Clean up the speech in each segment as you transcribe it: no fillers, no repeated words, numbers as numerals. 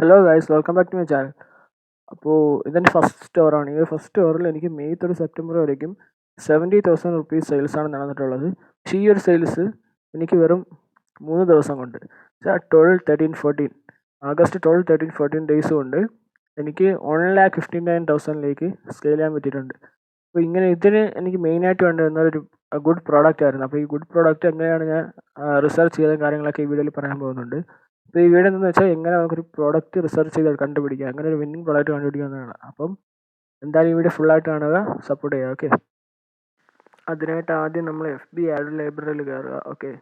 Hello guys, welcome back to my channel. അപ്പോൾ ഇതെൻ്റെ first സ്റ്റോറാണ്. ഈ ഫസ്റ്റ് സ്റ്റോറിൽ എനിക്ക് മെയ് തൊട്ട് സെപ്റ്റംബർ വരയ്ക്കും 70,000 റുപ്പീസ് സെയിൽസാണ് നടന്നിട്ടുള്ളത്. പക്ഷേ ഈ ഒരു സെയിൽസ് എനിക്ക് വെറും 3 ദിവസം കൊണ്ട് 12, 13, 14 ആഗസ്റ്റ് 12, 13, 14 ഡേയ്സ് കൊണ്ട് എനിക്ക് 1,59,000 സ്കെയിൽ ചെയ്യാൻ പറ്റിയിട്ടുണ്ട്. അപ്പോൾ ഇങ്ങനെ ഇതിന് എനിക്ക് മെയിനായിട്ട് വേണ്ടിവന്ന ഒരു ഗുഡ് പ്രോഡക്റ്റ് ആയിരുന്നു. അപ്പോൾ ഈ ഗുഡ് പ്രോഡക്റ്റ് എങ്ങനെയാണ് ഞാൻ റിസർച്ച് ചെയ്ത കാര്യങ്ങളൊക്കെ ഈ വീഡിയോയിൽ പറയാൻ പോകുന്നുണ്ട്. അപ്പോൾ ഈ വീഡിയോ എന്താണെന്ന് വെച്ചാൽ എങ്ങനെ നമുക്കൊരു പ്രോഡക്റ്റ് റിസർച്ച് ചെയ്ത് കണ്ടുപിടിക്കുക, അങ്ങനെ ഒരു വിന്നിങ് പ്രോഡക്റ്റ് കണ്ടുപിടിക്കുക എന്നതാണ്. അപ്പം എന്തായാലും ഈ വീഡിയോ ഫുള്ളായിട്ട് കാണുക, സപ്പോർട്ട് ചെയ്യുക. ഓക്കെ, അതിനായിട്ട് ആദ്യം നമ്മൾ FB ആഡ് ലൈബ്രറിയിൽ കയറുക. ഓക്കെ,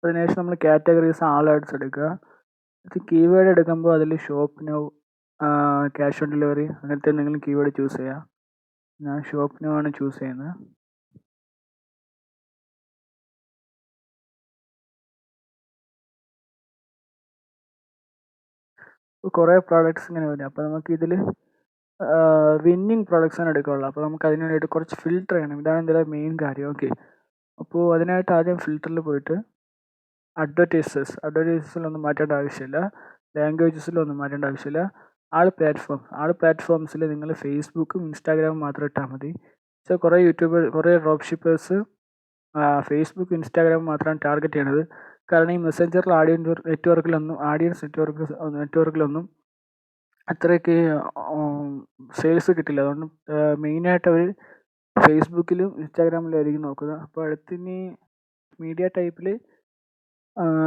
അതിനുശേഷം നമ്മൾ കാറ്റഗറീസ് ആൾ ആഡ്സ് എടുക്കുക. ഇത് കീവേഡ് എടുക്കുമ്പോൾ അതിൽ shop now, cash on delivery അങ്ങനത്തെ എന്തെങ്കിലും കീവേഡ് ചൂസ് ചെയ്യുക. ഞാൻ ഷോപ്പ് നൗ ആണ് ചൂസ് ചെയ്യുന്നത്. കുറേ പ്രോഡക്ട്സ് ഇങ്ങനെ വരും. അപ്പോൾ നമുക്ക് ഇതിൽ വിന്നിങ് പ്രോഡക്ട്സാണ് എടുക്കാനുള്ളത്. അപ്പോൾ നമുക്ക് അതിന് വേണ്ടിയിട്ട് കുറച്ച് ഫിൽറ്റർ ചെയ്യണം. ഇതാണ് ഇതിലെ മെയിൻ കാര്യം. ഓക്കെ, അപ്പോൾ അതിനായിട്ട് ആദ്യം ഫിൽറ്ററിൽ പോയിട്ട് അഡ്വർടൈസസിലൊന്നും മാറ്റേണ്ട ആവശ്യമില്ല, ലാംഗ്വേജസിലൊന്നും മാറ്റേണ്ട ആവശ്യമില്ല. ആൾ പ്ലാറ്റ്ഫോംസിൽ നിങ്ങൾ ഫേസ്ബുക്കും ഇൻസ്റ്റാഗ്രാമും മാത്രം ഇട്ടാൽ മതി. പക്ഷേ കുറേ ഡ്രോപ്പ് ഷിപ്പേഴ്സ് ഫേസ്ബുക്ക് ഇൻസ്റ്റാഗ്രാം മാത്രമാണ് ടാർഗറ്റ് ചെയ്യണത്. കാരണം ഈ മെസ്സഞ്ചറിൽ ആഡിയൻസ് നെറ്റ്വർക്കിലൊന്നും അത്രയ്ക്ക് സെയിൽസ് കിട്ടില്ല. അതുകൊണ്ട് മെയിനായിട്ട് അവർ ഫേസ്ബുക്കിലും ഇൻസ്റ്റാഗ്രാമിലും ആയിരിക്കും നോക്കുക. അപ്പോൾ അടുത്തിനി മീഡിയ ടൈപ്പിൽ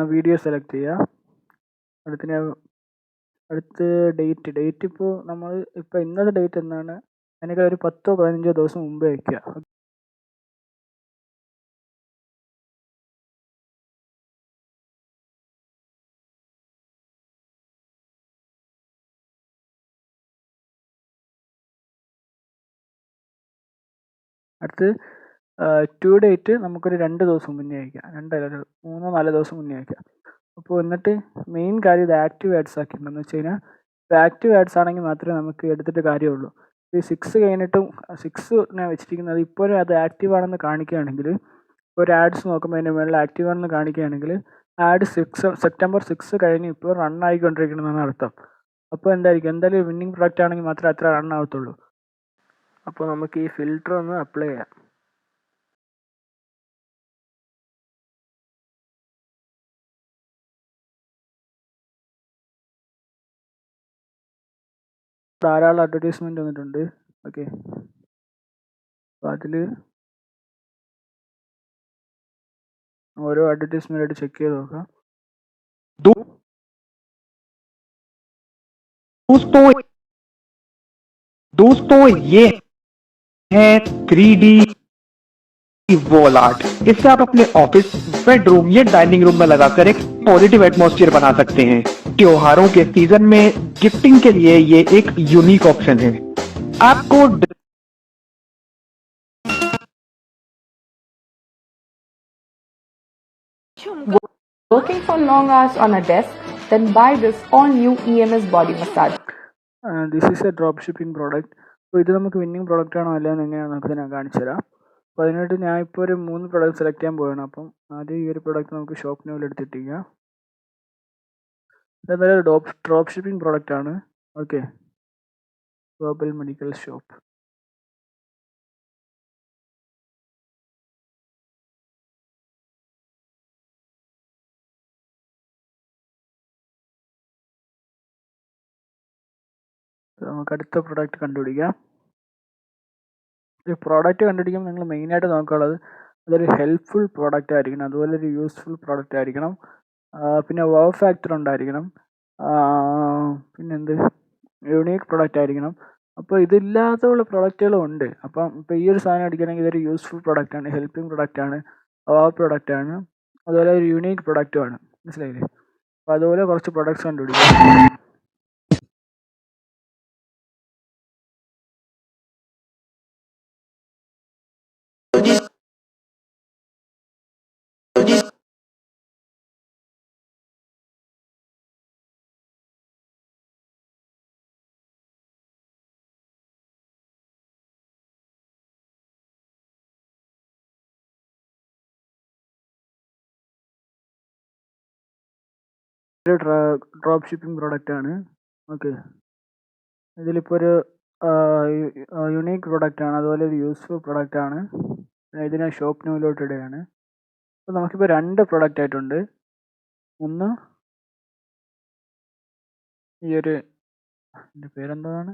വീഡിയോ സെലക്ട് ചെയ്യുക. അടുത്ത് ഡേറ്റ് ഇപ്പോൾ ഇന്നത്തെ ഡേറ്റ് എന്നാണ്, എനിക്ക് ഒരു 10-15 ദിവസം മുമ്പേ വയ്ക്കുക. അടുത്ത് ടു ഡേറ്റ് നമുക്കൊരു 2 ദിവസം മുന്നേ അയക്കാം, 3-4 ദിവസം മുന്നേ അയക്കാം. അപ്പോൾ എന്നിട്ട് മെയിൻ കാര്യം ഇത് ആക്റ്റീവ് ആഡ്സ് ആക്കിയിട്ടുണ്ടെന്ന് വെച്ച് കഴിഞ്ഞാൽ, ഇപ്പോൾ ആക്റ്റീവ് ആഡ്സ് ആണെങ്കിൽ മാത്രമേ നമുക്ക് എടുത്തിട്ട് കാര്യമുള്ളൂ. ഈ 6 കഴിഞ്ഞിട്ടും 6 ഞാൻ വെച്ചിരിക്കുന്നത് ഇപ്പോഴും അത് ആക്റ്റീവ് ആണെന്ന് കാണിക്കുകയാണെങ്കിൽ, ഒരു ആഡ്സ് നോക്കുമ്പോൾ അതിൻ്റെ മുകളിൽ ആക്റ്റീവ് ആണെന്ന് കാണിക്കുകയാണെങ്കിൽ ആഡ് സെപ്റ്റംബർ 6 കഴിഞ്ഞ് ഇപ്പോൾ റൺ ആയിക്കൊണ്ടിരിക്കണമെന്നാണ് അർത്ഥം. അപ്പോൾ എന്തായാലും വിന്നിങ് പ്രൊഡക്റ്റ് ആണെങ്കിൽ മാത്രമേ അത്ര റൺ ആവത്തുള്ളൂ. അപ്പോൾ നമുക്ക് ഈ ഫിൽറ്റർ ഒന്ന് അപ്ലൈ ചെയ്യാം. ധാരാളം അഡ്വർടൈസ്മെൻറ്റ് വന്നിട്ടുണ്ട്. ഓക്കെ, അപ്പോൾ അതിൽ ഓരോ അഡ്വർടൈസ്മെൻ്റ് ആയിട്ട് ചെക്ക് ചെയ്ത് നോക്കാം. दोस्तों ये है 3D वॉल आर्ट। इससे आप अपने ऑफिस, बेडरूम या डाइनिंग रूम में लगाकर एक पॉजिटिव एटमॉस्फेयर बना सकते हैं। त्योहारों के सीजन में गिफ्टिंग के लिए ये एक यूनिक ऑप्शन है। आपको Working for long hours on a desk, then buy this all-new EMS body massage. This is A drop shipping product. അപ്പോൾ ഇത് നമുക്ക് വിന്നിങ് പ്രോഡക്റ്റ് ആണോ അല്ലയെന്ന് എങ്ങനെയാണെന്ന് നമുക്ക് ഞാൻ കാണിച്ചു തരാം. അപ്പോൾ അതിനായിട്ട് ഞാൻ ഇപ്പോൾ ഒരു 3 പ്രോഡക്റ്റ് സെലക്ട് ചെയ്യാൻ പോവുകയാണ്. അപ്പം ആദ്യം ഈ ഒരു പ്രോഡക്റ്റ് നമുക്ക് ഷോപ്പ് നൗവിൽ എടുത്തിട്ടിരിക്കുക. ഇതെന്തായാലും ഡ്രോപ്പ് ഷിപ്പിംഗ് പ്രോഡക്റ്റ് ആണ്. Okay, global medical shop. നമുക്ക് അടുത്ത പ്രോഡക്റ്റ് കണ്ടുപിടിക്കാം. ഒരു പ്രോഡക്റ്റ് കണ്ടുപിടിക്കുമ്പോൾ നിങ്ങൾ മെയിനായിട്ട് നോക്കാനുള്ളത് അതൊരു ഹെൽപ്ഫുൾ പ്രോഡക്റ്റ് ആയിരിക്കണം, അതുപോലെ ഒരു യൂസ്ഫുൾ പ്രോഡക്റ്റ് ആയിരിക്കണം, പിന്നെ വൗ ഫാക്ടർ ഉണ്ടായിരിക്കണം, പിന്നെന്ത് യൂണീക്ക് പ്രോഡക്റ്റ് ആയിരിക്കണം. അപ്പോൾ ഇതില്ലാത്തുള്ള പ്രോഡക്റ്റുകളും ഉണ്ട്. അപ്പം ഇപ്പോൾ ഈ ഒരു സാധനം അടിക്കണമെങ്കിൽ ഇതൊരു യൂസ്ഫുൾ പ്രോഡക്റ്റ് ആണ്, ഹെൽപ്പിംഗ് പ്രോഡക്റ്റ് ആണ്, വൗ പ്രോഡക്റ്റ് ആണ്, അതുപോലെ ഒരു യൂണീക്ക് പ്രോഡക്റ്റും ആണ്. മനസ്സിലായില്ലേ? അപ്പോൾ അതുപോലെ കുറച്ച് പ്രോഡക്റ്റ്സ് കണ്ടുപിടിക്കാം. ഒരു ഡ്രോപ്പ് ഷിപ്പിംഗ് പ്രോഡക്റ്റാണ്. ഓക്കെ, ഇതിലിപ്പോൾ ഒരു യുണീക്ക് പ്രോഡക്റ്റാണ്, അതുപോലെ ഒരു യൂസ്ഫുൾ പ്രോഡക്റ്റാണ്. ഇതിനെ ഷോപ്പ് ന്യൂയിലോട്ട് ഇടുകയാണ്. അപ്പോൾ നമുക്കിപ്പോൾ 2 പ്രോഡക്റ്റ് ആയിട്ടുണ്ട്. ഒന്ന് ഈ ഒരു ഇതിൻ്റെ പേരെന്താണ്,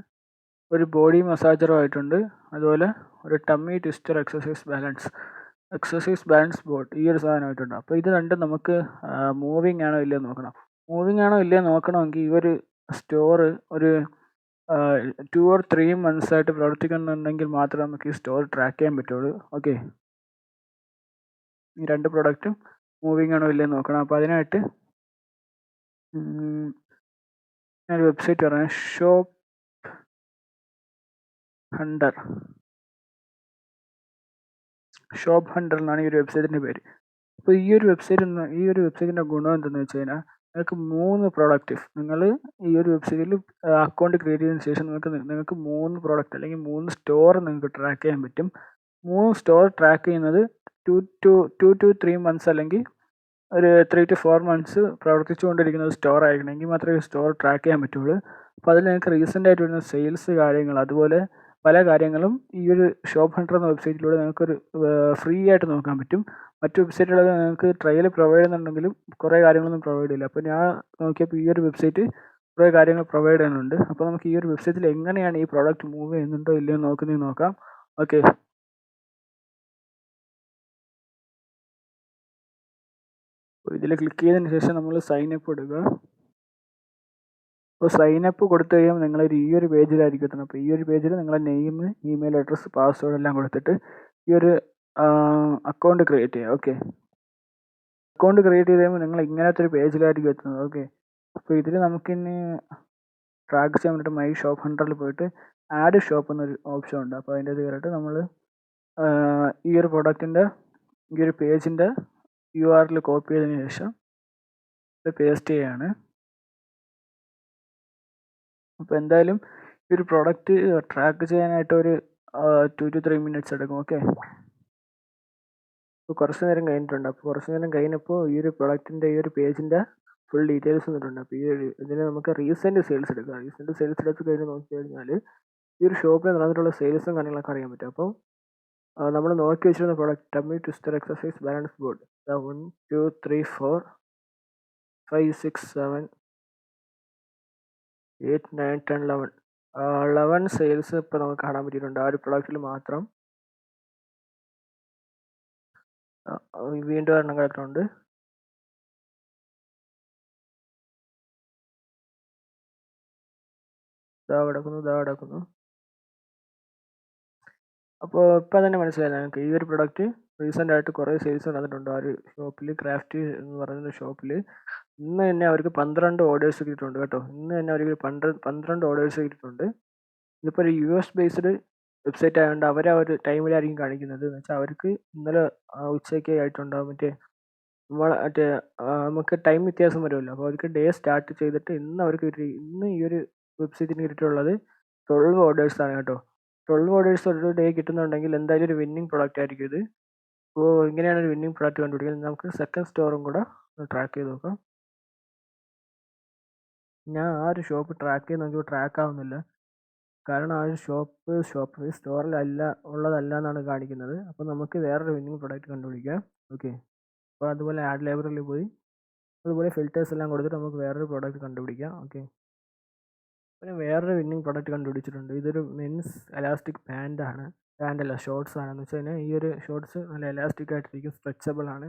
ഒരു ബോഡി മസാജറും ആയിട്ടുണ്ട്, അതുപോലെ ഒരു tummy twister exercise balance board, ഈ ഒരു സാധനമായിട്ടുണ്ട്. അപ്പോൾ ഇത് രണ്ടും നമുക്ക് മൂവിങ് ആണോ ഇല്ലയോ നോക്കണം. മൂവിങ് ആണോ ഇല്ലയോ നോക്കണമെങ്കിൽ ഈ ഒരു സ്റ്റോർ ഒരു 2 or 3 months ആയിട്ട് പ്രവർത്തിക്കുന്നുണ്ടെങ്കിൽ മാത്രമേ നമുക്ക് ഈ സ്റ്റോർ ട്രാക്ക് ചെയ്യാൻ പറ്റുള്ളൂ. ഓക്കെ, ഈ 2 പ്രോഡക്റ്റും മൂവിങ് ആണോ ഇല്ലയോ നോക്കണം. അപ്പോൾ അതിനായിട്ട് ഞാനൊരു വെബ്സൈറ്റ് പറയാം, ഷോപ്പ് ഹണ്ടർ എന്നാണ് ഈ ഒരു വെബ്സൈറ്റിൻ്റെ പേര്. അപ്പോൾ ഈ ഒരു വെബ്സൈറ്റിൻ്റെ ഗുണം എന്തെന്ന് വെച്ച് കഴിഞ്ഞാൽ, നിങ്ങൾക്ക് 3 പ്രോഡക്റ്റ് നിങ്ങൾ ഈ ഒരു വെബ്സൈറ്റിൽ അക്കൗണ്ട് ക്രിയേറ്റ് ചെയ്തതിന് ശേഷം നിങ്ങൾക്ക് 3 പ്രോഡക്റ്റ് അല്ലെങ്കിൽ 3 സ്റ്റോർ നിങ്ങൾക്ക് ട്രാക്ക് ചെയ്യാൻ പറ്റും. 3 സ്റ്റോർ ട്രാക്ക് ചെയ്യുന്നത് 2 to 3 months അല്ലെങ്കിൽ ഒരു 3 to 4 months പ്രവർത്തിച്ചുകൊണ്ടിരിക്കുന്ന ഒരു സ്റ്റോർ ആയിരിക്കണമെങ്കിൽ മാത്രമേ സ്റ്റോർ ട്രാക്ക് ചെയ്യാൻ പറ്റുള്ളൂ. അപ്പോൾ അതിൽ നിങ്ങൾക്ക് റീസെൻ്റ് ആയിട്ട് വരുന്ന സെയിൽസ് കാര്യങ്ങൾ, അതുപോലെ പല കാര്യങ്ങളും ഈ ഒരു ഷോപ്പ് ഹണ്ടർ എന്ന വെബ്സൈറ്റിലൂടെ നിങ്ങൾക്കൊരു ഫ്രീ ആയിട്ട് നോക്കാൻ പറ്റും. മറ്റു വെബ്സൈറ്റുകളിൽ നിങ്ങൾക്ക് ട്രയൽ പ്രൊവൈഡ് ചെയ്യുന്നുണ്ടെങ്കിലും കുറേ കാര്യങ്ങളൊന്നും പ്രൊവൈഡ് ചെയ്യില്ല. അപ്പോൾ ഞാൻ നോക്കിയപ്പോൾ ഈ ഒരു വെബ്സൈറ്റ് കുറേ കാര്യങ്ങൾ പ്രൊവൈഡ് ചെയ്യുന്നുണ്ട്. അപ്പോൾ നമുക്ക് ഈ ഒരു വെബ്സൈറ്റിൽ എങ്ങനെയാണ് ഈ പ്രോഡക്റ്റ് മൂവ് ചെയ്യുന്നുണ്ടോ ഇല്ലയോ നോക്കാം. ഓക്കെ, ഇതിൽ ക്ലിക്ക് ചെയ്തതിന് ശേഷം നമ്മൾ സൈൻ അപ്പ് എടുക്കുക. അപ്പോൾ സൈൻ അപ്പ് കൊടുത്തു കഴിയുമ്പോൾ നിങ്ങളൊരു ഈ ഒരു പേജിലായിരിക്കും എത്തുന്നത്. അപ്പോൾ ഈ ഒരു പേജിൽ നിങ്ങളെ നെയിം, ഇമെയിൽ അഡ്രസ്സ്, പാസ്വേഡ് എല്ലാം കൊടുത്തിട്ട് ഈ ഒരു അക്കൗണ്ട് ക്രിയേറ്റ് ചെയ്യുക. ഓക്കെ, അക്കൗണ്ട് ക്രിയേറ്റ് ചെയ്ത് കഴിയുമ്പോൾ നിങ്ങൾ ഇങ്ങനത്തെ ഒരു പേജിലായിരിക്കും എത്തുന്നത്. ഓക്കെ, അപ്പോൾ ഇതിൽ നമുക്കിനി ട്രാക്ക് ചെയ്യാൻ വേണ്ടിയിട്ട് മൈ ഷോപ്പ് ഹണ്ടറിൽ പോയിട്ട് ആഡ് ഷോപ്പ് എന്നൊരു ഓപ്ഷൻ ഉണ്ട്. അപ്പോൾ അതിൻ്റെ കയറിയിട്ട് നമ്മൾ ഈ ഒരു പ്രൊഡക്റ്റിൻ്റെ ഈ ഒരു പേജിൻ്റെ URL കോപ്പി ചെയ്തതിന് ശേഷം ഇത് പേസ്റ്റ് ചെയ്യുകയാണ്. അപ്പോൾ എന്തായാലും ഈ ഒരു പ്രോഡക്റ്റ് ട്രാക്ക് ചെയ്യാനായിട്ട് ഒരു 2 to 3 minutes എടുക്കും. ഓക്കെ, ഇപ്പോൾ കുറച്ച് നേരം കഴിഞ്ഞിട്ടുണ്ട്. അപ്പോൾ കുറച്ച് നേരം കഴിഞ്ഞപ്പോൾ ഈ ഒരു പ്രൊഡക്റ്റിൻ്റെ ഈ ഒരു പേജിൻ്റെ ഫുൾ ഡീറ്റെയിൽസ് വന്നിട്ടുണ്ട്. അപ്പോൾ ഈ ഒരു ഇതിന് നമുക്ക് റീസെൻറ്റ് സെയിൽസ് എടുക്കാം. റീസെൻറ്റ് സെയിൽസ് എടുത്ത് കഴിഞ്ഞ് നോക്കി കഴിഞ്ഞാൽ ഈ ഒരു ഷോപ്പിൽ നടന്നിട്ടുള്ള സെയിൽസും കാര്യങ്ങളൊക്കെ അറിയാൻ പറ്റും. അപ്പോൾ നമ്മൾ നോക്കി വെച്ചിരുന്ന product tummy twister exercise balance board 1 2 3 4 5 6 7 8 9 10 11 sales ഇപ്പോൾ നമുക്ക് കാണാൻ പറ്റിയിട്ടുണ്ട് ആ ഒരു പ്രൊഡക്റ്റിൽ മാത്രം. വീണ്ടും എണ്ണം കിടക്കുന്നുണ്ട്. ഇതാ കിടക്കുന്നു. അപ്പോൾ ഇപ്പം തന്നെ മനസ്സിലായി ഞങ്ങൾക്ക് ഈ ഒരു പ്രൊഡക്റ്റ് റീസെൻ്റ് ആയിട്ട് കുറേ സെയിൽസ് നടന്നിട്ടുണ്ട്. ആ ഒരു ഷോപ്പിൽ, ക്രാഫ്റ്റ് എന്ന് പറയുന്ന ഷോപ്പിൽ ഇന്ന് തന്നെ അവർക്ക് 12 ഓർഡേഴ്സ് കിട്ടിയിട്ടുണ്ട് കേട്ടോ. ഇന്ന് തന്നെ അവർക്ക് 12 ഓർഡേഴ്സ് കിട്ടിയിട്ടുണ്ട്. ഇതിപ്പോൾ ഒരു US ബേസ്ഡ് വെബ്സൈറ്റ് ആയതുകൊണ്ട് അവർ ആ ഒരു ടൈമിലായിരിക്കും കാണിക്കുന്നത്. എന്ന് വെച്ചാൽ അവർക്ക് ഇന്നലെ ഉച്ചയ്ക്ക് ആയിട്ടുണ്ടാകും. നമുക്ക് ടൈം വ്യത്യാസം വരുമല്ലോ. അപ്പോൾ അവർക്ക് ഡേ സ്റ്റാർട്ട് ചെയ്തിട്ട് ഇന്ന് ഈ ഒരു വെബ്സൈറ്റിന് കിട്ടിയിട്ടുള്ളത് 12 ഓർഡേഴ്സാണ് കേട്ടോ. 12 ഓർഡേഴ്സ് ഒരു ഡേ കിട്ടുന്നുണ്ടെങ്കിൽ എന്തായാലും ഒരു വിന്നിങ് പ്രൊഡക്റ്റ് ആയിരിക്കും ഇത്. അപ്പോൾ ഇങ്ങനെയാണ് ഒരു വിന്നിങ് പ്രൊഡക്റ്റ് കണ്ടുപിടിക്കുന്നത്. നമുക്ക് സെക്കൻഡ് സ്റ്റോറും കൂടെ ട്രാക്ക് ചെയ്ത് നോക്കാം. ഞാൻ ആ ഒരു ഷോപ്പ് ട്രാക്ക് ചെയ്ത് നോക്കിയപ്പോൾ ട്രാക്ക് ആവുന്നില്ല. കാരണം ആ ഒരു സ്റ്റോറിലല്ല ഉള്ളതല്ല എന്നാണ് കാണിക്കുന്നത്. അപ്പോൾ നമുക്ക് വേറൊരു വിന്നിങ് പ്രൊഡക്റ്റ് കണ്ടുപിടിക്കാം. ഓക്കെ, അപ്പോൾ അതുപോലെ ആഡ് ലൈബ്രറിയിൽ പോയി അതുപോലെ ഫിൽറ്റേഴ്സ് എല്ലാം കൊടുത്തിട്ട് നമുക്ക് വേറൊരു പ്രോഡക്റ്റ് കണ്ടുപിടിക്കാം. ഓക്കെ, പിന്നെ വേറൊരു വിന്നിങ് പ്രോഡക്റ്റ് കണ്ടുപിടിച്ചിട്ടുണ്ട്. ഇതൊരു മെൻസ് എലാസ്റ്റിക് പാൻ്റല്ല ഷോർട്സ് ആണെന്ന് വെച്ച് കഴിഞ്ഞാൽ ഈ ഒരു ഷോർട്സ് നല്ല എലാസ്റ്റിക് ആയിട്ടിരിക്കും, സ്ട്രെച്ചബിൾ ആണ്,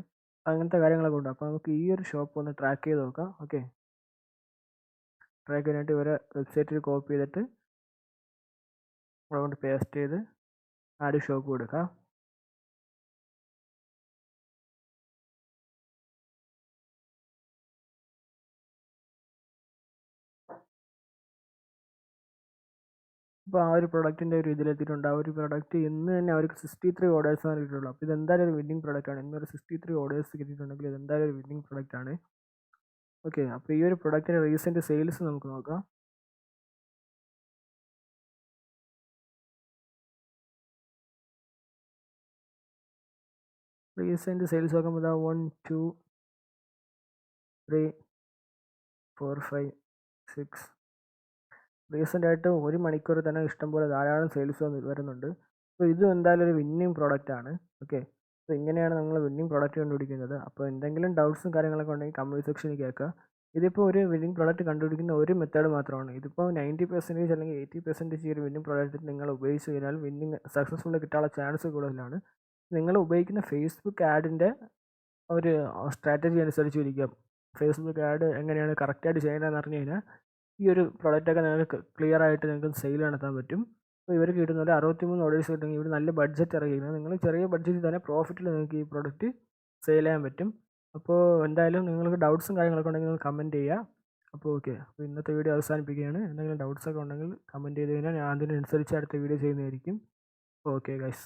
അങ്ങനത്തെ കാര്യങ്ങളൊക്കെ ഉണ്ട്. അപ്പോൾ നമുക്ക് ഈ ഒരു ഷോപ്പ് ഒന്ന് ട്രാക്ക് ചെയ്ത് നോക്കാം. ഓക്കെ, ട്രാക്ക് ചെയ്യാനായിട്ട് ഇവരെ വെബ്സൈറ്റിൽ കോപ്പി ചെയ്തിട്ട് അതുകൊണ്ട് പേസ്റ്റ് ചെയ്ത് ആഡ് ഷോപ്പ് കൊടുക്കാം. അപ്പോൾ ആ ഒരു പ്രൊഡക്റ്റിൻ്റെ ഒരു ഇതിലെത്തിയിട്ടുണ്ട്. ആ ഒരു പ്രൊഡക്റ്റ് ഇന്ന് തന്നെ അവർക്ക് 63 ഓർഡേഴ്സാണ് കിട്ടിയിട്ടുള്ളൂ. അപ്പോൾ ഇതെന്തായാലും ഒരു വിന്നിങ് പ്രൊഡക്റ്റാണ്. ഇന്നൊരു 63 ഓർഡേഴ്സ് കിട്ടിയിട്ടുണ്ടെങ്കിൽ ഇതെന്തായാലും ഒരു വിന്നിങ് പ്രൊഡക്റ്റാണ്. ഓക്കെ, അപ്പോൾ ഈ ഒരു പ്രൊഡക്റ്റിൻ്റെ റീസെൻറ്റ് സെയിൽസ് നമുക്ക് നോക്കാം. റീസെൻറ്റ് സെയിൽസ് നോക്കുമ്പോൾ 1 2 3 4, 5, 6. റീസെൻ്റായിട്ട് 1 മണിക്കൂർ തന്നെ ഇഷ്ടംപോലെ ധാരാളം സെയിൽസ് വരുന്നുണ്ട്. അപ്പോൾ ഇതും എന്തായാലും ഒരു വിന്നിങ് പ്രോഡക്റ്റാണ്. ഓക്കെ, അപ്പോൾ ഇങ്ങനെയാണ് നമ്മൾ വിന്നിങ് പ്രോഡക്റ്റ് കണ്ടുപിടിക്കുന്നത്. അപ്പോൾ എന്തെങ്കിലും ഡൗട്ട്സും കാര്യങ്ങളൊക്കെ ഉണ്ടെങ്കിൽ കമൻറ്റ് സെക്ഷനിൽ കേൾക്കുക. ഇതിപ്പോൾ ഒരു വിന്നിങ് പ്രോഡക്റ്റ് കണ്ടുപിടിക്കുന്ന ഒരു മെത്തേഡ് മാത്രമാണ്. ഇതിപ്പോൾ 90% അല്ലെങ്കിൽ 80% ഈ ഒരു വിന്നിങ് പ്രോഡക്റ്റ് നിങ്ങൾ ഉപയോഗിച്ച് കഴിഞ്ഞാൽ വിന്നിങ് സക്സസ്ഫുൾ കിട്ടാനുള്ള ചാൻസ് കൂടുതലാണ്. നിങ്ങൾ ഉപയോഗിക്കുന്ന ഫേസ്ബുക്ക് ആഡിൻ്റെ ഒരു സ്ട്രാറ്റജി അനുസരിച്ച് ഇരിക്കും. ഫേസ്ബുക്ക് ആഡ് എങ്ങനെയാണ് കറക്റ്റായിട്ട് ചെയ്യേണ്ടതെന്ന് പറഞ്ഞു കഴിഞ്ഞാൽ ഈ ഒരു പ്രൊഡക്റ്റൊക്കെ നിങ്ങൾക്ക് ക്ലിയർ ആയിട്ട് നിങ്ങൾക്ക് സെയിൽ നടത്താൻ പറ്റും. അപ്പോൾ ഇവർക്ക് കിട്ടുന്നത് 63 ഓർഡേഴ്സ് കിട്ടുമെങ്കിൽ ഇവർ നല്ല ബഡ്ജറ്റ് ഇറങ്ങിയിരിക്കുന്നത്. നിങ്ങൾ ചെറിയ ബഡ്ജറ്റിൽ തന്നെ പ്രോഫിറ്റിൽ നിങ്ങൾക്ക് ഈ പ്രോഡക്റ്റ് സെയിൽ ചെയ്യാൻ പറ്റും. അപ്പോൾ എന്തായാലും നിങ്ങൾക്ക് ഡൗട്ട്സും കാര്യങ്ങളൊക്കെ ഉണ്ടെങ്കിൽ നിങ്ങൾ കമൻറ്റ് ചെയ്യുക. അപ്പോൾ ഓക്കെ, അപ്പോൾ ഇന്നത്തെ വീഡിയോ അവസാനിപ്പിക്കുകയാണ്. എന്തെങ്കിലും ഡൗട്ട്സൊക്കെ ഉണ്ടെങ്കിൽ കമൻറ്റ് ചെയ്ത് കഴിഞ്ഞാൽ ഞാൻ അതിനനുസരിച്ച് അടുത്ത വീഡിയോ ചെയ്യുന്നതായിരിക്കും. Okay guys.